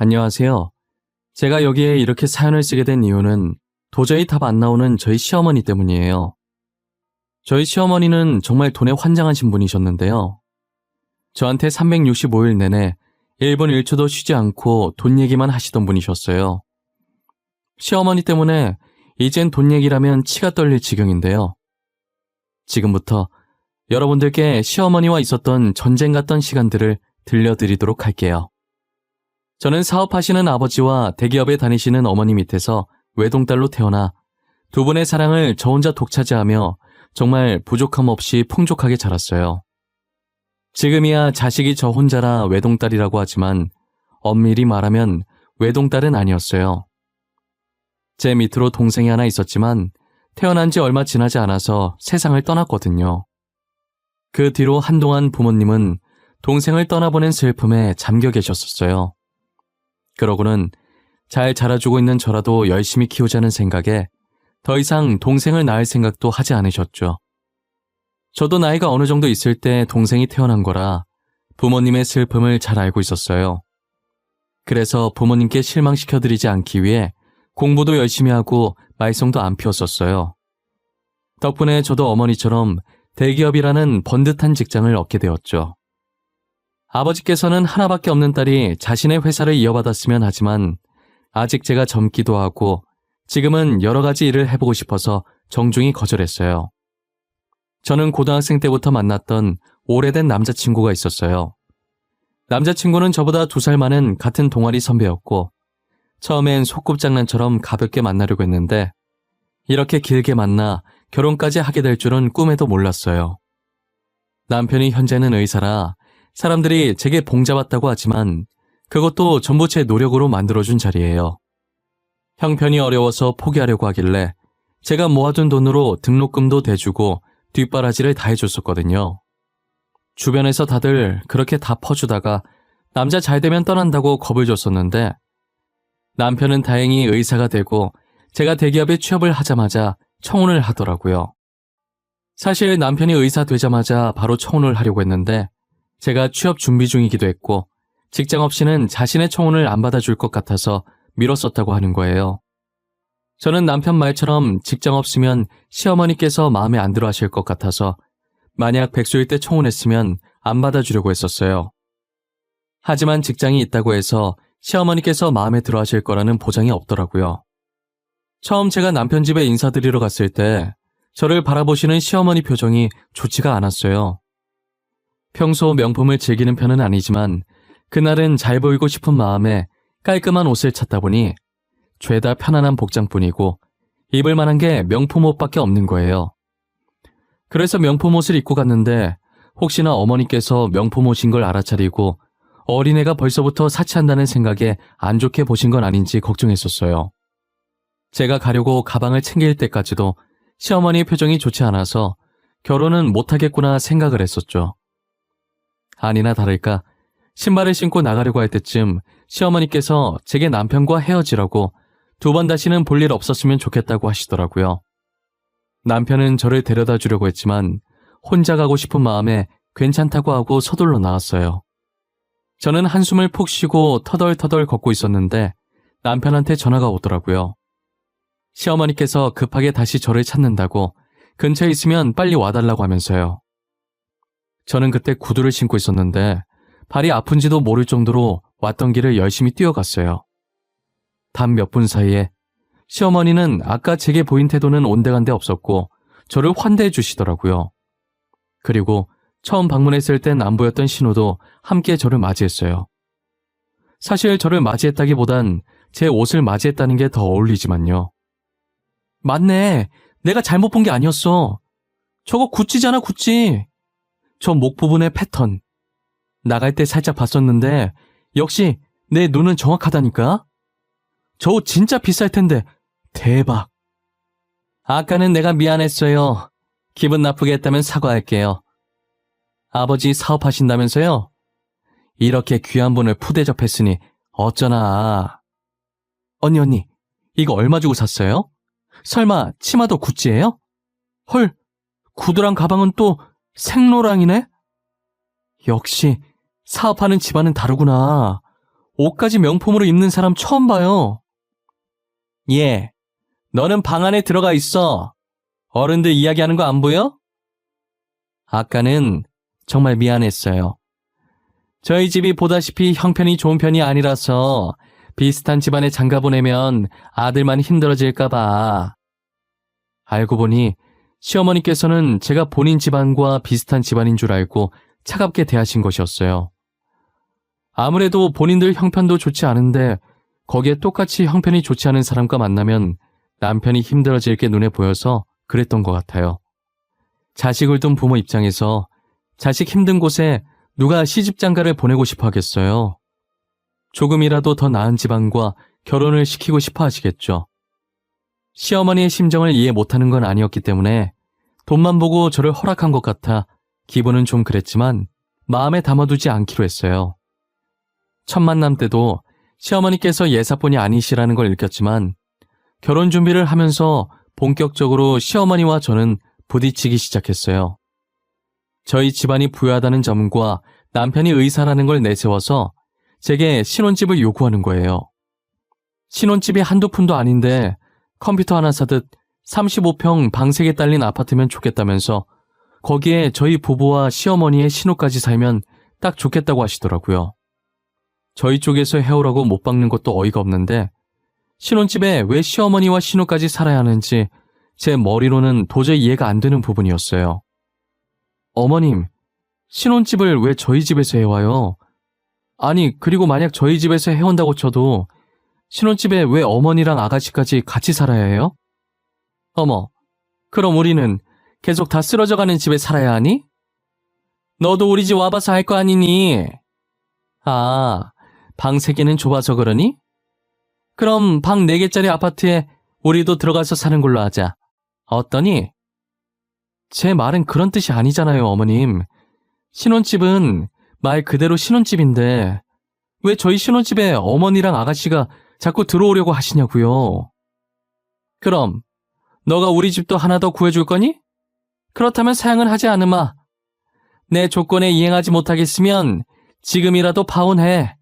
안녕하세요. 제가 여기에 이렇게 사연을 쓰게 된 이유는 도저히 답 안 나오는 저희 시어머니 때문이에요. 저희 시어머니는 정말 돈에 환장하신 분이셨는데요. 저한테 365일 내내 1분 1초도 쉬지 않고 돈 얘기만 하시던 분이셨어요. 시어머니 때문에 이젠 돈 얘기라면 치가 떨릴 지경인데요. 지금부터 여러분들께 시어머니와 있었던 전쟁 같던 시간들을 들려드리도록 할게요. 저는 사업하시는 아버지와 대기업에 다니시는 어머니 밑에서 외동딸로 태어나 두 분의 사랑을 저 혼자 독차지하며 정말 부족함 없이 풍족하게 자랐어요. 지금이야 자식이 저 혼자라 외동딸이라고 하지만 엄밀히 말하면 외동딸은 아니었어요. 제 밑으로 동생이 하나 있었지만 태어난 지 얼마 지나지 않아서 세상을 떠났거든요. 그 뒤로 한동안 부모님은 동생을 떠나보낸 슬픔에 잠겨 계셨었어요. 그러고는 잘 자라주고 있는 저라도 열심히 키우자는 생각에 더 이상 동생을 낳을 생각도 하지 않으셨죠. 저도 나이가 어느 정도 있을 때 동생이 태어난 거라 부모님의 슬픔을 잘 알고 있었어요. 그래서 부모님께 실망시켜드리지 않기 위해 공부도 열심히 하고 말썽도 안 피웠었어요. 덕분에 저도 어머니처럼 대기업이라는 번듯한 직장을 얻게 되었죠. 아버지께서는 하나밖에 없는 딸이 자신의 회사를 이어받았으면 하지만 아직 제가 젊기도 하고 지금은 여러 가지 일을 해보고 싶어서 정중히 거절했어요. 저는 고등학생 때부터 만났던 오래된 남자친구가 있었어요. 남자친구는 저보다 2살 많은 같은 동아리 선배였고 처음엔 소꿉장난처럼 가볍게 만나려고 했는데 이렇게 길게 만나 결혼까지 하게 될 줄은 꿈에도 몰랐어요. 남편이 현재는 의사라 사람들이 제게 봉잡았다고 하지만 그것도 전부 제 노력으로 만들어준 자리예요. 형편이 어려워서 포기하려고 하길래 제가 모아둔 돈으로 등록금도 대주고 뒷바라지를 다 해줬었거든요. 주변에서 다들 그렇게 다 퍼주다가 남자 잘 되면 떠난다고 겁을 줬었는데 남편은 다행히 의사가 되고 제가 대기업에 취업을 하자마자 청혼을 하더라고요. 사실 남편이 의사 되자마자 바로 청혼을 하려고 했는데 제가 취업 준비 중이기도 했고 직장 없이는 자신의 청혼을 안 받아줄 것 같아서 미뤘었다고 하는 거예요. 저는 남편 말처럼 직장 없으면 시어머니께서 마음에 안 들어 하실 것 같아서 만약 백수일 때 청혼했으면 안 받아주려고 했었어요. 하지만 직장이 있다고 해서 시어머니께서 마음에 들어 하실 거라는 보장이 없더라고요. 처음 제가 남편 집에 인사드리러 갔을 때 저를 바라보시는 시어머니 표정이 좋지가 않았어요. 평소 명품을 즐기는 편은 아니지만 그날은 잘 보이고 싶은 마음에 깔끔한 옷을 찾다 보니 죄다 편안한 복장뿐이고 입을 만한 게 명품 옷밖에 없는 거예요. 그래서 명품 옷을 입고 갔는데 혹시나 어머니께서 명품 옷인 걸 알아차리고 어린애가 벌써부터 사치한다는 생각에 안 좋게 보신 건 아닌지 걱정했었어요. 제가 가려고 가방을 챙길 때까지도 시어머니의 표정이 좋지 않아서 결혼은 못하겠구나 생각을 했었죠. 아니나 다를까 신발을 신고 나가려고 할 때쯤 시어머니께서 제게 남편과 헤어지라고 2번 다시는 볼 일 없었으면 좋겠다고 하시더라고요. 남편은 저를 데려다 주려고 했지만 혼자 가고 싶은 마음에 괜찮다고 하고 서둘러 나왔어요. 저는 한숨을 푹 쉬고 터덜터덜 걷고 있었는데 남편한테 전화가 오더라고요. 시어머니께서 급하게 다시 저를 찾는다고 근처에 있으면 빨리 와달라고 하면서요. 저는 그때 구두를 신고 있었는데 발이 아픈지도 모를 정도로 왔던 길을 열심히 뛰어갔어요. 단 몇 분 사이에 시어머니는 아까 제게 보인 태도는 온데간데 없었고 저를 환대해 주시더라고요. 그리고 처음 방문했을 땐 안 보였던 신호도 함께 저를 맞이했어요. 사실 저를 맞이했다기보단 제 옷을 맞이했다는 게 더 어울리지만요. 맞네. 내가 잘못 본 게 아니었어. 저거 구찌잖아, 구찌. 저 목 부분의 패턴. 나갈 때 살짝 봤었는데 역시 내 눈은 정확하다니까? 저 옷 진짜 비쌀 텐데 대박. 아까는 내가 미안했어요. 기분 나쁘게 했다면 사과할게요. 아버지 사업하신다면서요? 이렇게 귀한 분을 푸대접했으니 어쩌나. 언니, 이거 얼마 주고 샀어요? 설마 치마도 구찌예요? 헐, 구두랑 가방은 또 생로랑이네? 역시 사업하는 집안은 다르구나. 옷까지 명품으로 입는 사람 처음 봐요. 예, 너는 방 안에 들어가 있어. 어른들 이야기하는 거 안 보여? 아까는 정말 미안했어요. 저희 집이 보다시피 형편이 좋은 편이 아니라서 비슷한 집안에 장가 보내면 아들만 힘들어질까 봐. 알고 보니 시어머니께서는 제가 본인 집안과 비슷한 집안인 줄 알고 차갑게 대하신 것이었어요. 아무래도 본인들 형편도 좋지 않은데 거기에 똑같이 형편이 좋지 않은 사람과 만나면 남편이 힘들어질 게 눈에 보여서 그랬던 것 같아요. 자식을 둔 부모 입장에서 자식 힘든 곳에 누가 시집장가를 보내고 싶어 하겠어요. 조금이라도 더 나은 집안과 결혼을 시키고 싶어 하시겠죠. 시어머니의 심정을 이해 못하는 건 아니었기 때문에 돈만 보고 저를 허락한 것 같아 기분은 좀 그랬지만 마음에 담아두지 않기로 했어요. 첫 만남 때도 시어머니께서 예사본이 아니시라는 걸 느꼈지만 결혼 준비를 하면서 본격적으로 시어머니와 저는 부딪히기 시작했어요. 저희 집안이 부유하다는 점과 남편이 의사라는 걸 내세워서 제게 신혼집을 요구하는 거예요. 신혼집이 한두 푼도 아닌데 컴퓨터 하나 사듯 35평 방 3개 딸린 아파트면 좋겠다면서 거기에 저희 부부와 시어머니의 신호까지 살면 딱 좋겠다고 하시더라고요. 저희 쪽에서 해오라고 못 박는 것도 어이가 없는데 신혼집에 왜 시어머니와 신호까지 살아야 하는지 제 머리로는 도저히 이해가 안 되는 부분이었어요. 어머님, 신혼집을 왜 저희 집에서 해와요? 아니, 그리고 만약 저희 집에서 해온다고 쳐도 신혼집에 왜 어머니랑 아가씨까지 같이 살아야 해요? 어머, 그럼 우리는 계속 다 쓰러져가는 집에 살아야 하니? 너도 우리 집 와봐서 할 거 아니니? 아, 방 3개는 좁아서 그러니? 그럼 방 4개짜리 아파트에 우리도 들어가서 사는 걸로 하자. 어떠니? 제 말은 그런 뜻이 아니잖아요, 어머님. 신혼집은 말 그대로 신혼집인데 왜 저희 신혼집에 어머니랑 아가씨가 자꾸 들어오려고 하시냐고요. 그럼 너가 우리 집도 하나 더 구해줄 거니? 그렇다면 사양은 하지 않으마. 내 조건에 이행하지 못하겠으면 지금이라도 파혼해.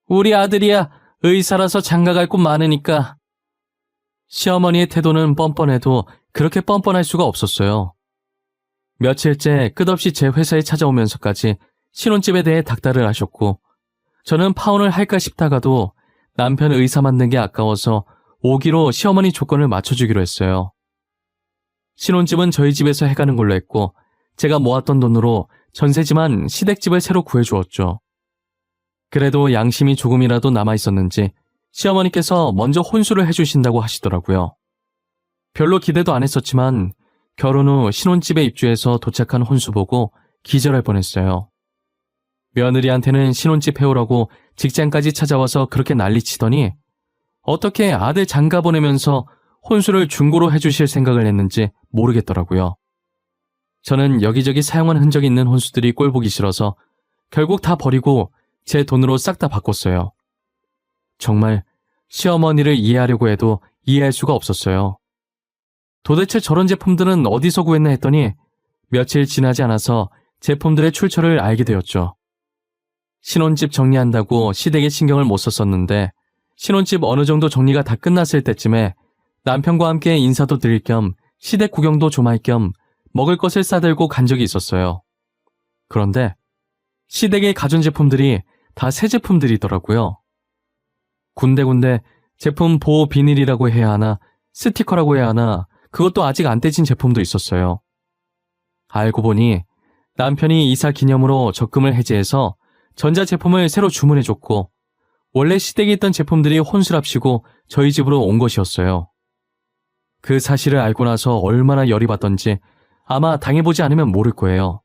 우리 아들이야 의사라서 장가갈 곳 많으니까. 시어머니의 태도는 뻔뻔해도 그렇게 뻔뻔할 수가 없었어요. 며칠째 끝없이 제 회사에 찾아오면서까지 신혼집에 대해 닥달을 하셨고 저는 파혼을 할까 싶다가도 남편 의사 만든 게 아까워서 오기로 시어머니 조건을 맞춰주기로 했어요. 신혼집은 저희 집에서 해가는 걸로 했고 제가 모았던 돈으로 전세지만 시댁집을 새로 구해주었죠. 그래도 양심이 조금이라도 남아있었는지 시어머니께서 먼저 혼수를 해주신다고 하시더라고요. 별로 기대도 안 했었지만 결혼 후 신혼집에 입주해서 도착한 혼수 보고 기절할 뻔했어요. 며느리한테는 신혼집 해오라고 직장까지 찾아와서 그렇게 난리치더니 어떻게 아들 장가 보내면서 혼수를 중고로 해주실 생각을 했는지 모르겠더라고요. 저는 여기저기 사용한 흔적이 있는 혼수들이 꼴보기 싫어서 결국 다 버리고 제 돈으로 싹 다 바꿨어요. 정말 시어머니를 이해하려고 해도 이해할 수가 없었어요. 도대체 저런 제품들은 어디서 구했나 했더니 며칠 지나지 않아서 제품들의 출처를 알게 되었죠. 신혼집 정리한다고 시댁에 신경을 못 썼었는데 신혼집 어느 정도 정리가 다 끝났을 때쯤에 남편과 함께 인사도 드릴 겸 시댁 구경도 좀 할 겸 먹을 것을 싸들고 간 적이 있었어요. 그런데 시댁의 가전제품들이 다 새 제품들이더라고요. 군데군데 제품 보호 비닐이라고 해야 하나 스티커라고 해야 하나 그것도 아직 안 떼진 제품도 있었어요. 알고 보니 남편이 이사 기념으로 적금을 해지해서 전자제품을 새로 주문해줬고 원래 시댁에 있던 제품들이 혼수랍시고 저희 집으로 온 것이었어요. 그 사실을 알고 나서 얼마나 열이 받던지 아마 당해보지 않으면 모를 거예요.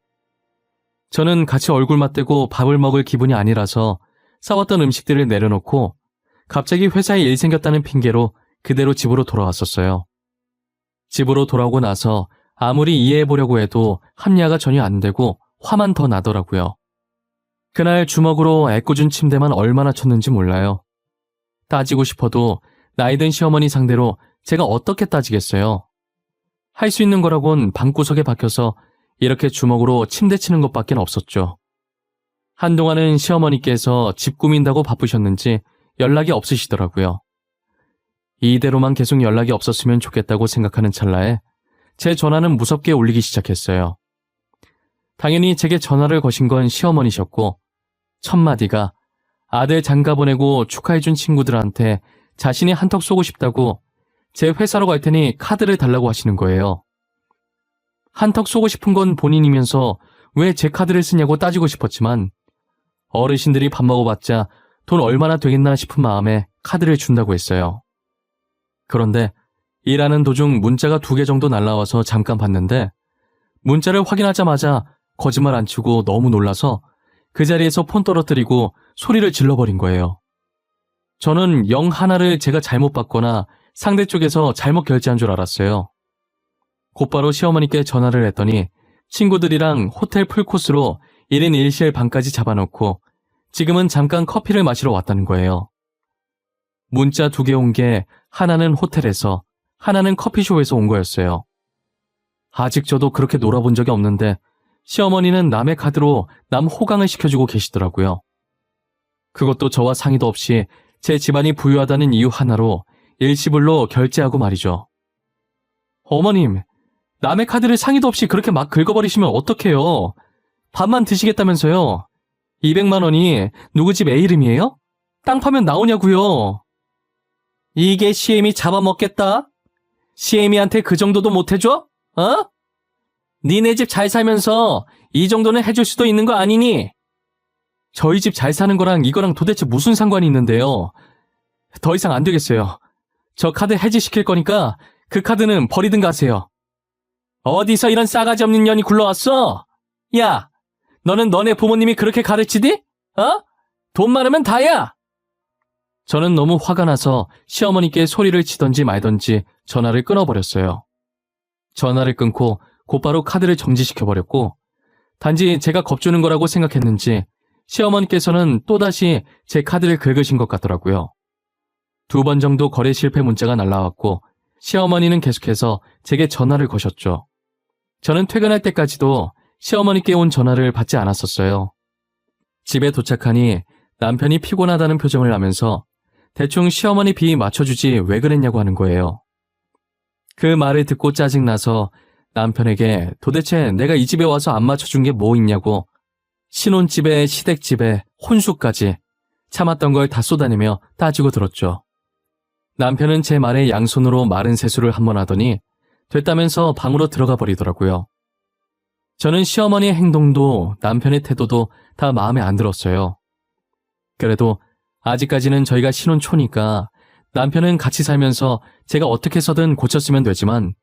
저는 같이 얼굴 맞대고 밥을 먹을 기분이 아니라서 싸웠던 음식들을 내려놓고 갑자기 회사에 일 생겼다는 핑계로 그대로 집으로 돌아왔었어요. 집으로 돌아오고 나서 아무리 이해해보려고 해도 합리화가 전혀 안 되고 화만 더 나더라고요. 그날 주먹으로 애꿎은 침대만 얼마나 쳤는지 몰라요. 따지고 싶어도 나이든 시어머니 상대로 제가 어떻게 따지겠어요. 할 수 있는 거라곤 방구석에 박혀서 이렇게 주먹으로 침대 치는 것밖엔 없었죠. 한동안은 시어머니께서 집 꾸민다고 바쁘셨는지 연락이 없으시더라고요. 이대로만 계속 연락이 없었으면 좋겠다고 생각하는 찰나에 제 전화는 무섭게 울리기 시작했어요. 당연히 제게 전화를 거신 건 시어머니셨고 첫 마디가 아들 장가 보내고 축하해준 친구들한테 자신이 한턱 쏘고 싶다고 제 회사로 갈 테니 카드를 달라고 하시는 거예요. 한턱 쏘고 싶은 건 본인이면서 왜 제 카드를 쓰냐고 따지고 싶었지만 어르신들이 밥 먹어봤자 돈 얼마나 되겠나 싶은 마음에 카드를 준다고 했어요. 그런데 일하는 도중 문자가 2개 정도 날라와서 잠깐 봤는데 문자를 확인하자마자 거짓말 안 치고 너무 놀라서 그 자리에서 폰 떨어뜨리고 소리를 질러버린 거예요. 저는 0 하나를 제가 잘못 받거나 상대 쪽에서 잘못 결제한 줄 알았어요. 곧바로 시어머니께 전화를 했더니 친구들이랑 호텔 풀코스로 1인 1실 방까지 잡아놓고 지금은 잠깐 커피를 마시러 왔다는 거예요. 문자 2개 온 게 하나는 호텔에서 하나는 커피숍에서 온 거였어요. 아직 저도 그렇게 놀아본 적이 없는데 시어머니는 남의 카드로 남 호강을 시켜주고 계시더라고요. 그것도 저와 상의도 없이 제 집안이 부유하다는 이유 하나로 일시불로 결제하고 말이죠. 어머님, 남의 카드를 상의도 없이 그렇게 막 긁어버리시면 어떡해요? 밥만 드시겠다면서요? 200만 원이 누구 집 애 이름이에요? 땅 파면 나오냐고요? 이게 시애미 잡아먹겠다? 시애미한테 그 정도도 못 해줘? 어? 니네 집 잘 살면서 이 정도는 해줄 수도 있는 거 아니니? 저희 집 잘 사는 거랑 이거랑 도대체 무슨 상관이 있는데요? 더 이상 안 되겠어요. 저 카드 해지시킬 거니까 그 카드는 버리든가 하세요. 어디서 이런 싸가지 없는 년이 굴러왔어? 야, 너는 너네 부모님이 그렇게 가르치디? 어? 돈 많으면 다야! 저는 너무 화가 나서 시어머니께 소리를 치던지 말던지 전화를 끊어버렸어요. 전화를 끊고 곧바로 카드를 정지시켜버렸고 단지 제가 겁주는 거라고 생각했는지 시어머니께서는 또다시 제 카드를 긁으신 것 같더라고요. 2번 정도 거래 실패 문자가 날라왔고 시어머니는 계속해서 제게 전화를 거셨죠. 저는 퇴근할 때까지도 시어머니께 온 전화를 받지 않았었어요. 집에 도착하니 남편이 피곤하다는 표정을 하면서 대충 시어머니 비 맞춰주지 왜 그랬냐고 하는 거예요. 그 말을 듣고 짜증나서 남편에게 도대체 내가 이 집에 와서 안 맞춰준 게 뭐 있냐고 신혼집에 시댁집에 혼수까지 참았던 걸 다 쏟아내며 따지고 들었죠. 남편은 제 말에 양손으로 마른 세수를 한 번 하더니 됐다면서 방으로 들어가 버리더라고요. 저는 시어머니의 행동도 남편의 태도도 다 마음에 안 들었어요. 그래도 아직까지는 저희가 신혼 초니까 남편은 같이 살면서 제가 어떻게 해서든 고쳤으면 되지만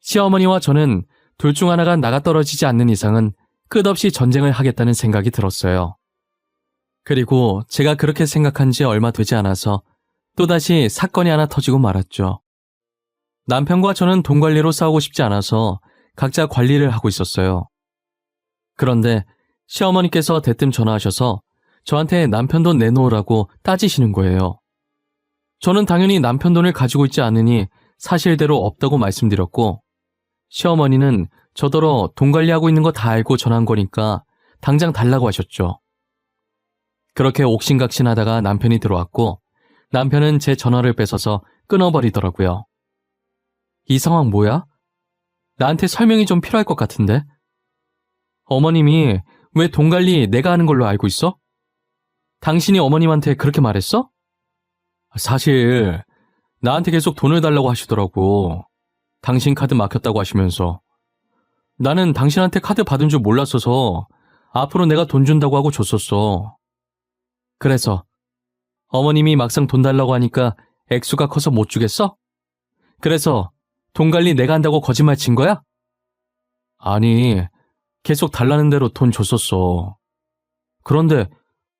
시어머니와 저는 둘 중 하나가 나가 떨어지지 않는 이상은 끝없이 전쟁을 하겠다는 생각이 들었어요. 그리고 제가 그렇게 생각한 지 얼마 되지 않아서 또다시 사건이 하나 터지고 말았죠. 남편과 저는 돈 관리로 싸우고 싶지 않아서 각자 관리를 하고 있었어요. 그런데 시어머니께서 대뜸 전화하셔서 저한테 남편 돈 내놓으라고 따지시는 거예요. 저는 당연히 남편 돈을 가지고 있지 않으니 사실대로 없다고 말씀드렸고 시어머니는 저더러 돈 관리하고 있는 거 다 알고 전화한 거니까 당장 달라고 하셨죠. 그렇게 옥신각신하다가 남편이 들어왔고 남편은 제 전화를 뺏어서 끊어버리더라고요. 이 상황 뭐야? 나한테 설명이 좀 필요할 것 같은데? 어머님이 왜 돈 관리 내가 하는 걸로 알고 있어? 당신이 어머님한테 그렇게 말했어? 사실 나한테 계속 돈을 달라고 하시더라고. 당신 카드 막혔다고 하시면서. 나는 당신한테 카드 받은 줄 몰랐어서 앞으로 내가 돈 준다고 하고 줬었어. 그래서 어머님이 막상 돈 달라고 하니까 액수가 커서 못 주겠어? 그래서 돈 관리 내가 한다고 거짓말 친 거야? 아니, 계속 달라는 대로 돈 줬었어. 그런데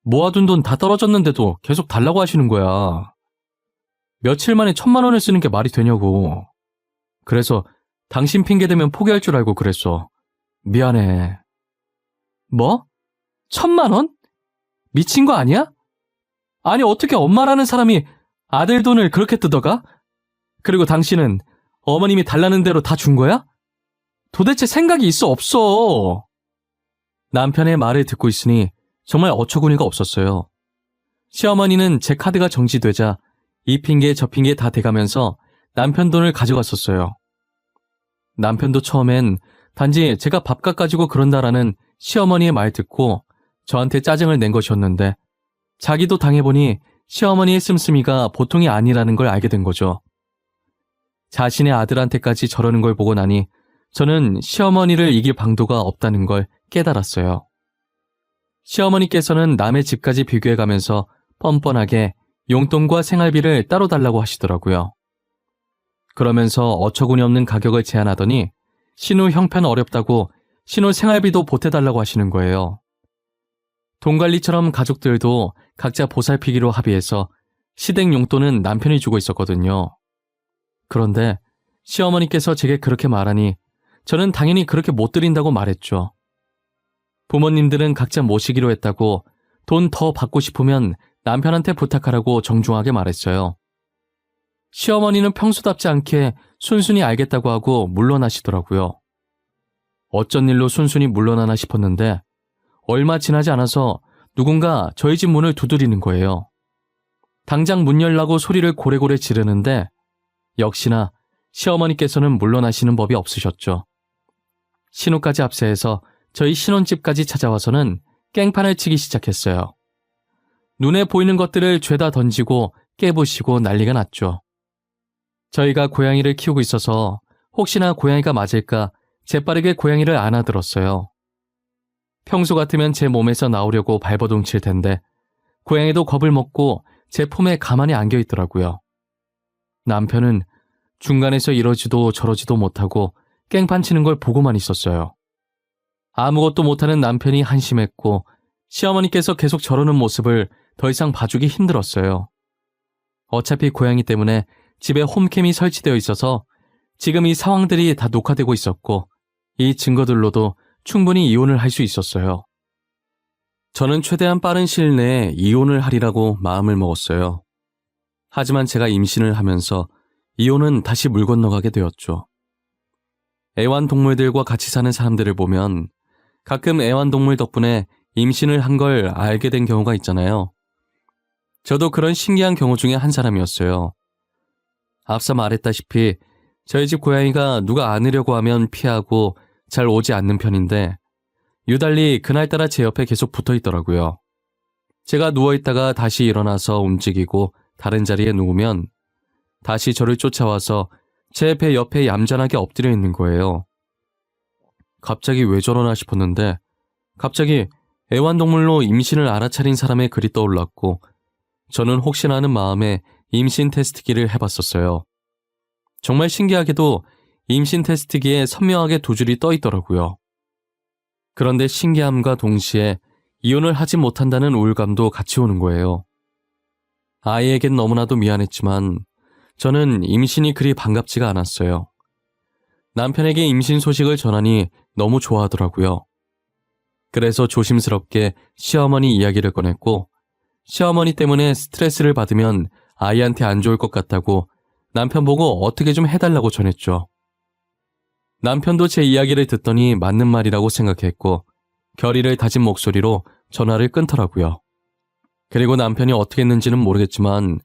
모아둔 돈 다 떨어졌는데도 계속 달라고 하시는 거야. 며칠 만에 1,000만 원을 쓰는 게 말이 되냐고. 그래서 당신 핑계 대면 포기할 줄 알고 그랬어. 미안해. 뭐? 1,000만 원? 미친 거 아니야? 아니 어떻게 엄마라는 사람이 아들 돈을 그렇게 뜯어가? 그리고 당신은 어머님이 달라는 대로 다 준 거야? 도대체 생각이 있어 없어? 남편의 말을 듣고 있으니 정말 어처구니가 없었어요. 시어머니는 제 카드가 정지되자 이 핑계 저 핑계 다 대가면서 남편 돈을 가져갔었어요. 남편도 처음엔 단지 제가 밥값 가지고 그런다라는 시어머니의 말 듣고 저한테 짜증을 낸 것이었는데 자기도 당해보니 시어머니의 씀씀이가 보통이 아니라는 걸 알게 된 거죠. 자신의 아들한테까지 저러는 걸 보고 나니 저는 시어머니를 이길 방도가 없다는 걸 깨달았어요. 시어머니께서는 남의 집까지 비교해가면서 뻔뻔하게 용돈과 생활비를 따로 달라고 하시더라고요. 그러면서 어처구니 없는 가격을 제안하더니 신우 형편 어렵다고 신우 생활비도 보태달라고 하시는 거예요. 돈 관리처럼 가족들도 각자 보살피기로 합의해서 시댁 용돈은 남편이 주고 있었거든요. 그런데 시어머니께서 제게 그렇게 말하니 저는 당연히 그렇게 못 드린다고 말했죠. 부모님들은 각자 모시기로 했다고 돈 더 받고 싶으면 남편한테 부탁하라고 정중하게 말했어요. 시어머니는 평소답지 않게 순순히 알겠다고 하고 물러나시더라고요. 어쩐 일로 순순히 물러나나 싶었는데 얼마 지나지 않아서 누군가 저희 집 문을 두드리는 거예요. 당장 문 열라고 소리를 고래고래 지르는데 역시나 시어머니께서는 물러나시는 법이 없으셨죠. 신우까지 합세해서 저희 신혼집까지 찾아와서는 깽판을 치기 시작했어요. 눈에 보이는 것들을 죄다 던지고 깨부시고 난리가 났죠. 저희가 고양이를 키우고 있어서 혹시나 고양이가 맞을까 재빠르게 고양이를 안아들었어요. 평소 같으면 제 몸에서 나오려고 발버둥칠 텐데 고양이도 겁을 먹고 제 품에 가만히 안겨 있더라고요. 남편은 중간에서 이러지도 저러지도 못하고 깽판 치는 걸 보고만 있었어요. 아무것도 못하는 남편이 한심했고 시어머니께서 계속 저러는 모습을 더 이상 봐주기 힘들었어요. 어차피 고양이 때문에 집에 홈캠이 설치되어 있어서 지금 이 상황들이 다 녹화되고 있었고 이 증거들로도 충분히 이혼을 할 수 있었어요. 저는 최대한 빠른 시일 내에 이혼을 하리라고 마음을 먹었어요. 하지만 제가 임신을 하면서 이혼은 다시 물 건너가게 되었죠. 애완동물들과 같이 사는 사람들을 보면 가끔 애완동물 덕분에 임신을 한 걸 알게 된 경우가 있잖아요. 저도 그런 신기한 경우 중에 한 사람이었어요. 앞서 말했다시피 저희 집 고양이가 누가 안으려고 하면 피하고 잘 오지 않는 편인데 유달리 그날따라 제 옆에 계속 붙어 있더라고요. 제가 누워있다가 다시 일어나서 움직이고 다른 자리에 누우면 다시 저를 쫓아와서 제 배 옆에 얌전하게 엎드려 있는 거예요. 갑자기 왜 저러나 싶었는데 갑자기 애완동물로 임신을 알아차린 사람의 글이 떠올랐고 저는 혹시나 하는 마음에 임신 테스트기를 해봤었어요. 정말 신기하게도 임신 테스트기에 선명하게 두 줄이 떠 있더라고요. 그런데 신기함과 동시에 이혼을 하지 못한다는 우울감도 같이 오는 거예요. 아이에겐 너무나도 미안했지만 저는 임신이 그리 반갑지가 않았어요. 남편에게 임신 소식을 전하니 너무 좋아하더라고요. 그래서 조심스럽게 시어머니 이야기를 꺼냈고 시어머니 때문에 스트레스를 받으면 아이한테 안 좋을 것 같다고 남편 보고 어떻게 좀 해달라고 전했죠. 남편도 제 이야기를 듣더니 맞는 말이라고 생각했고 결의를 다진 목소리로 전화를 끊더라고요. 그리고 남편이 어떻게 했는지는 모르겠지만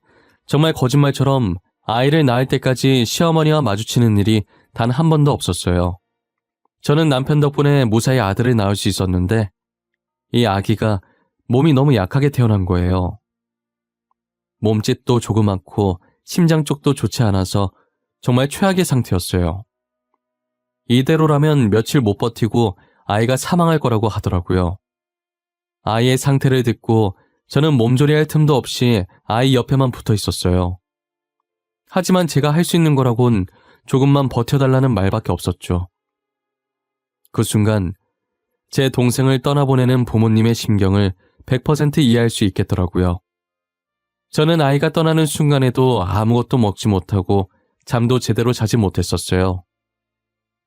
정말 거짓말처럼 아이를 낳을 때까지 시어머니와 마주치는 일이 단 한 번도 없었어요. 저는 남편 덕분에 무사히 아들을 낳을 수 있었는데 이 아기가 몸이 너무 약하게 태어난 거예요. 몸집도 조그맣고 심장 쪽도 좋지 않아서 정말 최악의 상태였어요. 이대로라면 며칠 못 버티고 아이가 사망할 거라고 하더라고요. 아이의 상태를 듣고 저는 몸조리할 틈도 없이 아이 옆에만 붙어 있었어요. 하지만 제가 할 수 있는 거라곤 조금만 버텨달라는 말밖에 없었죠. 그 순간 제 동생을 떠나보내는 부모님의 심경을 100% 이해할 수 있겠더라고요. 저는 아이가 떠나는 순간에도 아무것도 먹지 못하고 잠도 제대로 자지 못했었어요.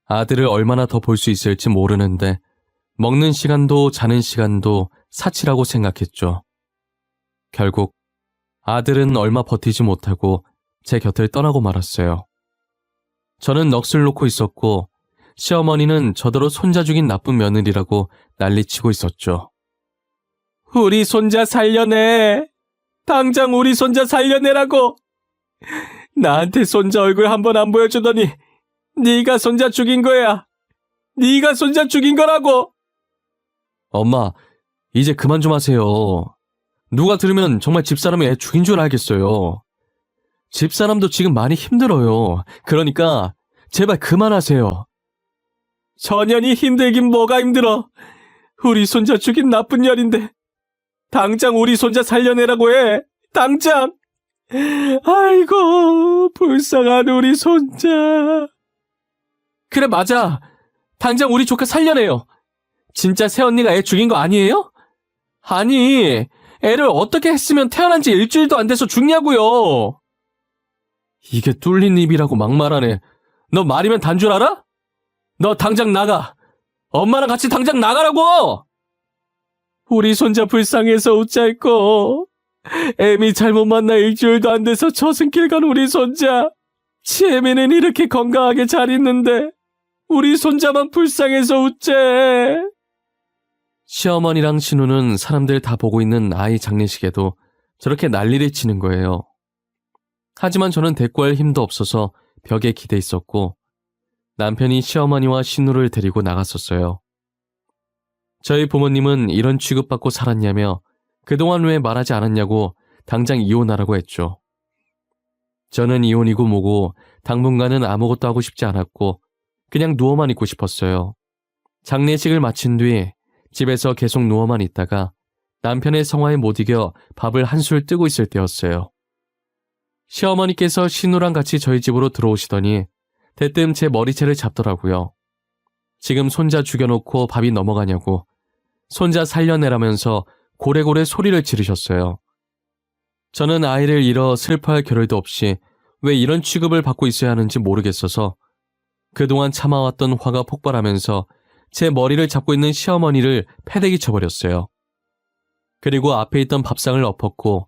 아들을 얼마나 더 볼 수 있을지 모르는데 먹는 시간도 자는 시간도 사치라고 생각했죠. 결국 아들은 얼마 버티지 못하고 제 곁을 떠나고 말았어요. 저는 넋을 놓고 있었고 시어머니는 저더러 손자 죽인 나쁜 며느리라고 난리치고 있었죠. 우리 손자 살려내. 당장 우리 손자 살려내라고. 나한테 손자 얼굴 한 번 안 보여주더니 네가 손자 죽인 거야. 네가 손자 죽인 거라고. 엄마, 이제 그만 좀 하세요. 누가 들으면 정말 집사람이 애 죽인 줄 알겠어요. 집사람도 지금 많이 힘들어요. 그러니까 제발 그만하세요. 전현이 힘들긴 뭐가 힘들어. 우리 손자 죽인 나쁜 년인데 당장 우리 손자 살려내라고 해. 당장. 아이고, 불쌍한 우리 손자. 그래, 맞아. 당장 우리 조카 살려내요. 진짜 새언니가 애 죽인 거 아니에요? 아니, 애를 어떻게 했으면 태어난 지 일주일도 안 돼서 죽냐고요. 이게 뚫린 입이라고 막말하네. 너 말이면 단 줄 알아? 너 당장 나가. 엄마랑 같이 당장 나가라고. 우리 손자 불쌍해서 웃자했고 애미 잘못 만나 일주일도 안 돼서 저승길 간 우리 손자. 치애미는 이렇게 건강하게 잘 있는데 우리 손자만 불쌍해서 웃재. 시어머니랑 신우는 사람들 다 보고 있는 아이 장례식에도 저렇게 난리를 치는 거예요. 하지만 저는 대꾸할 힘도 없어서 벽에 기대 있었고 남편이 시어머니와 신우를 데리고 나갔었어요. 저희 부모님은 이런 취급받고 살았냐며 그동안 왜 말하지 않았냐고 당장 이혼하라고 했죠. 저는 이혼이고 뭐고 당분간은 아무것도 하고 싶지 않았고 그냥 누워만 있고 싶었어요. 장례식을 마친 뒤 집에서 계속 누워만 있다가 남편의 성화에 못 이겨 밥을 한술 뜨고 있을 때였어요. 시어머니께서 신우랑 같이 저희 집으로 들어오시더니 대뜸 제 머리채를 잡더라고요. 지금 손자 죽여놓고 밥이 넘어가냐고 손자 살려내라면서 고래고래 소리를 지르셨어요. 저는 아이를 잃어 슬퍼할 겨를도 없이 왜 이런 취급을 받고 있어야 하는지 모르겠어서 그동안 참아왔던 화가 폭발하면서 제 머리를 잡고 있는 시어머니를 패대기 쳐버렸어요. 그리고 앞에 있던 밥상을 엎었고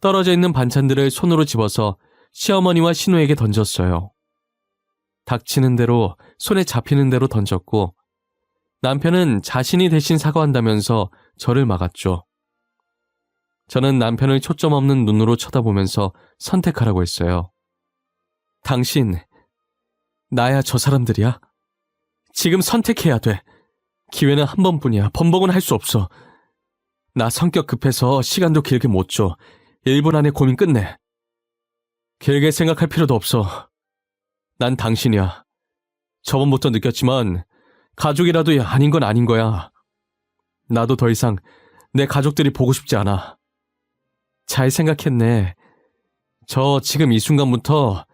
떨어져 있는 반찬들을 손으로 집어서 시어머니와 신우에게 던졌어요. 닥치는 대로 손에 잡히는 대로 던졌고 남편은 자신이 대신 사과한다면서 저를 막았죠. 저는 남편을 초점 없는 눈으로 쳐다보면서 선택하라고 했어요. 당신, 나야 저 사람들이야? 지금 선택해야 돼. 기회는 한 번뿐이야. 번복은 할 수 없어. 나 성격 급해서 시간도 길게 못 줘. 1분 안에 고민 끝내. 길게 생각할 필요도 없어. 난 당신이야. 저번부터 느꼈지만 가족이라도 아닌 건 아닌 거야. 나도 더 이상 내 가족들이 보고 싶지 않아. 잘 생각했네. 저 지금 이 순간부터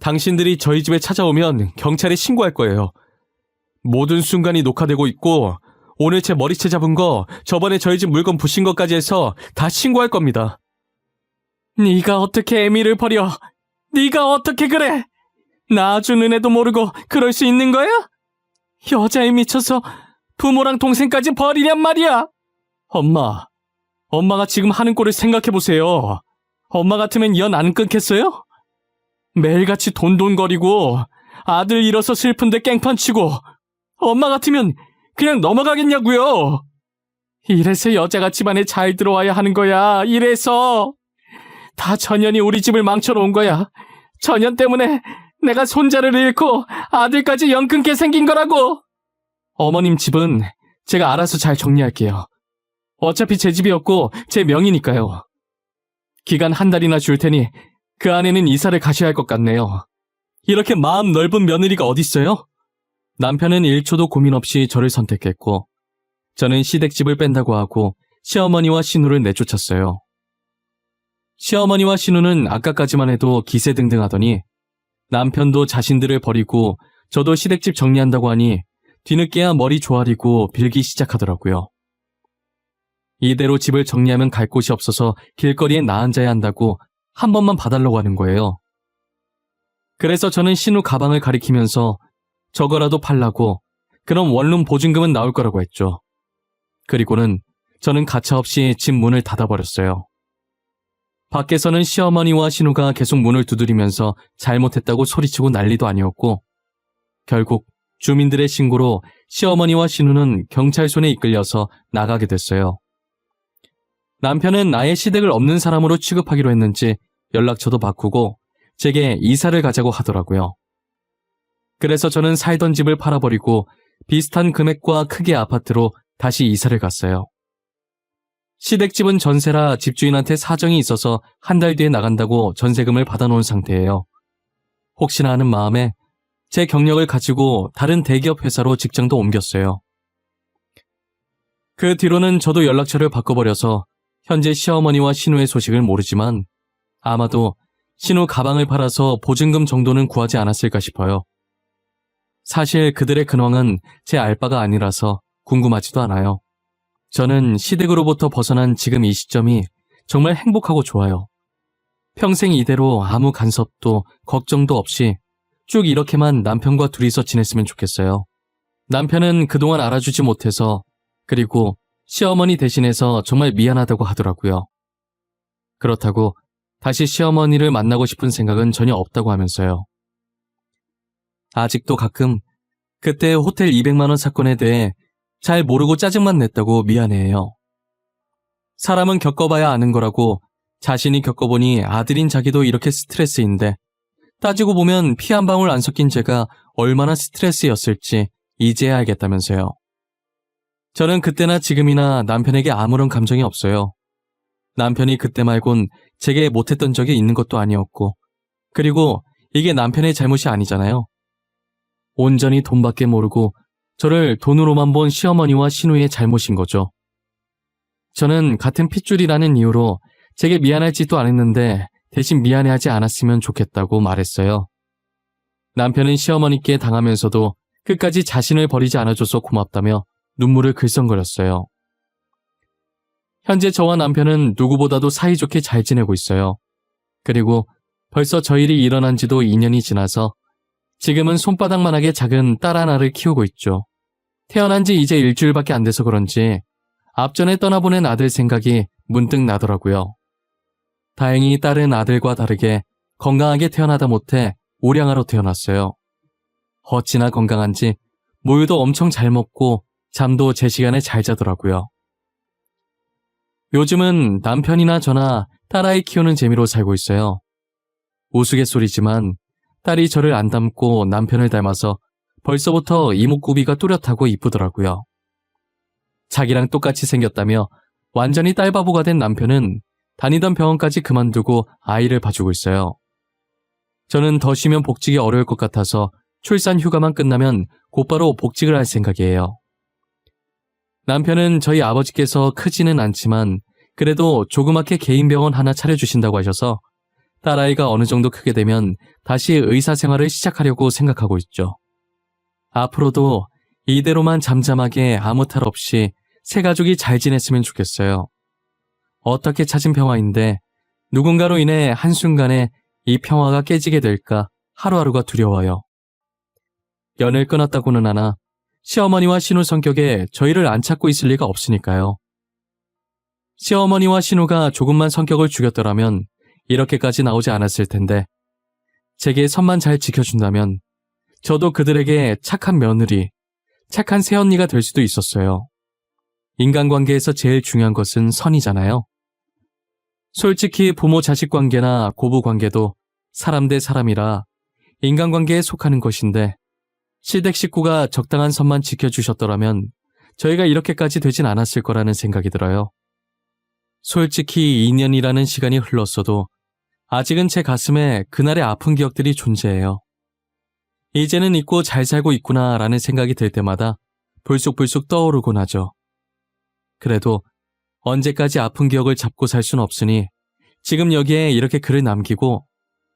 당신들이 저희 집에 찾아오면 경찰에 신고할 거예요. 모든 순간이 녹화되고 있고 오늘 제 머리채 잡은 거, 저번에 저희 집 물건 부신 것까지 해서 다 신고할 겁니다. 네가 어떻게 애미를 버려? 네가 어떻게 그래? 낳아주는 애도 모르고 그럴 수 있는 거야? 여자에 미쳐서 부모랑 동생까지 버리냔 말이야. 엄마가 지금 하는 꼴을 생각해보세요. 엄마 같으면 연 안 끊겠어요? 매일같이 돈돈거리고 아들 잃어서 슬픈데 깽판 치고 엄마 같으면 그냥 넘어가겠냐고요. 이래서 여자가 집안에 잘 들어와야 하는 거야. 이래서 다 전현이 우리 집을 망쳐놓은 거야. 전현 때문에 내가 손자를 잃고 아들까지 연 끊게 생긴 거라고. 어머님 집은 제가 알아서 잘 정리할게요. 어차피 제 집이었고 제 명이니까요. 기간 한 달이나 줄 테니 그 안에는 이사를 가셔야 할 것 같네요. 이렇게 마음 넓은 며느리가 어딨어요? 남편은 1초도 고민 없이 저를 선택했고 저는 시댁집을 뺀다고 하고 시어머니와 신우를 내쫓았어요. 시어머니와 신우는 아까까지만 해도 기세등등하더니 남편도 자신들을 버리고 저도 시댁집 정리한다고 하니 뒤늦게야 머리 조아리고 빌기 시작하더라고요. 이대로 집을 정리하면 갈 곳이 없어서 길거리에 나앉아야 한다고 한 번만 봐달라고 하는 거예요. 그래서 저는 신우 가방을 가리키면서 저거라도 팔라고 그럼 원룸 보증금은 나올 거라고 했죠. 그리고는 저는 가차없이 집 문을 닫아버렸어요. 밖에서는 시어머니와 신우가 계속 문을 두드리면서 잘못했다고 소리치고 난리도 아니었고 결국 주민들의 신고로 시어머니와 신우는 경찰 손에 이끌려서 나가게 됐어요. 남편은 나의 시댁을 없는 사람으로 취급하기로 했는지 연락처도 바꾸고 제게 이사를 가자고 하더라고요. 그래서 저는 살던 집을 팔아버리고 비슷한 금액과 크기의 아파트로 다시 이사를 갔어요. 시댁집은 전세라 집주인한테 사정이 있어서 한 달 뒤에 나간다고 전세금을 받아놓은 상태예요. 혹시나 하는 마음에 제 경력을 가지고 다른 대기업 회사로 직장도 옮겼어요. 그 뒤로는 저도 연락처를 바꿔버려서 현재 시어머니와 신우의 소식을 모르지만 아마도 신우 가방을 팔아서 보증금 정도는 구하지 않았을까 싶어요. 사실 그들의 근황은 제 알 바가 아니라서 궁금하지도 않아요. 저는 시댁으로부터 벗어난 지금 이 시점이 정말 행복하고 좋아요. 평생 이대로 아무 간섭도 걱정도 없이 쭉 이렇게만 남편과 둘이서 지냈으면 좋겠어요. 남편은 그동안 알아주지 못해서 그리고 시어머니 대신해서 정말 미안하다고 하더라고요. 그렇다고 다시 시어머니를 만나고 싶은 생각은 전혀 없다고 하면서요. 아직도 가끔 그때 호텔 200만 원 사건에 대해 잘 모르고 짜증만 냈다고 미안해해요. 사람은 겪어봐야 아는 거라고 자신이 겪어보니 아들인 자기도 이렇게 스트레스인데 따지고 보면 피 한 방울 안 섞인 제가 얼마나 스트레스였을지 이제야 알겠다면서요. 저는 그때나 지금이나 남편에게 아무런 감정이 없어요. 남편이 그때 말곤 제게 못했던 적이 있는 것도 아니었고 그리고 이게 남편의 잘못이 아니잖아요. 온전히 돈밖에 모르고 저를 돈으로만 본 시어머니와 신우의 잘못인 거죠. 저는 같은 핏줄이라는 이유로 제게 미안할 짓도 안 했는데 대신 미안해하지 않았으면 좋겠다고 말했어요. 남편은 시어머니께 당하면서도 끝까지 자신을 버리지 않아줘서 고맙다며 눈물을 글썽거렸어요. 현재 저와 남편은 누구보다도 사이좋게 잘 지내고 있어요. 그리고 벌써 저 일이 일어난 지도 2년이 지나서 지금은 손바닥만하게 작은 딸 하나를 키우고 있죠. 태어난 지 이제 일주일밖에 안 돼서 그런지 앞전에 떠나보낸 아들 생각이 문득 나더라고요. 다행히 딸은 아들과 다르게 건강하게 태어나다 못해 우량아로 태어났어요. 어찌나 건강한지 모유도 엄청 잘 먹고 잠도 제 시간에 잘 자더라고요. 요즘은 남편이나 저나 딸아이 키우는 재미로 살고 있어요. 우스갯소리지만 딸이 저를 안 닮고 남편을 닮아서 벌써부터 이목구비가 뚜렷하고 이쁘더라고요. 자기랑 똑같이 생겼다며 완전히 딸바보가 된 남편은 다니던 병원까지 그만두고 아이를 봐주고 있어요. 저는 더 쉬면 복직이 어려울 것 같아서 출산 휴가만 끝나면 곧바로 복직을 할 생각이에요. 남편은 저희 아버지께서 크지는 않지만 그래도 조그맣게 개인 병원 하나 차려주신다고 하셔서 딸아이가 어느 정도 크게 되면 다시 의사 생활을 시작하려고 생각하고 있죠. 앞으로도 이대로만 잠잠하게 아무 탈 없이 새 가족이 잘 지냈으면 좋겠어요. 어떻게 찾은 평화인데 누군가로 인해 한순간에 이 평화가 깨지게 될까 하루하루가 두려워요. 연을 끊었다고는 하나 시어머니와 신우 성격에 저희를 안 찾고 있을 리가 없으니까요. 시어머니와 신우가 조금만 성격을 죽였더라면 이렇게까지 나오지 않았을 텐데 제게 선만 잘 지켜준다면 저도 그들에게 착한 며느리, 착한 새언니가 될 수도 있었어요. 인간관계에서 제일 중요한 것은 선이잖아요. 솔직히 부모-자식 관계나 고부관계도 사람 대 사람이라 인간관계에 속하는 것인데 시댁 식구가 적당한 선만 지켜주셨더라면 저희가 이렇게까지 되진 않았을 거라는 생각이 들어요. 솔직히 2년이라는 시간이 흘렀어도 아직은 제 가슴에 그날의 아픈 기억들이 존재해요. 이제는 잊고 잘 살고 있구나라는 생각이 들 때마다 불쑥불쑥 떠오르곤 하죠. 그래도 언제까지 아픈 기억을 잡고 살 순 없으니 지금 여기에 이렇게 글을 남기고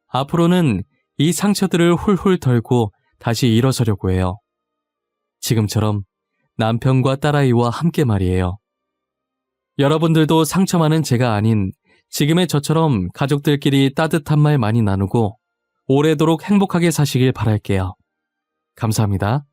앞으로는 이 상처들을 훌훌 털고 다시 일어서려고 해요. 지금처럼 남편과 딸아이와 함께 말이에요. 여러분들도 상처 많은 제가 아닌 지금의 저처럼 가족들끼리 따뜻한 말 많이 나누고 오래도록 행복하게 사시길 바랄게요. 감사합니다.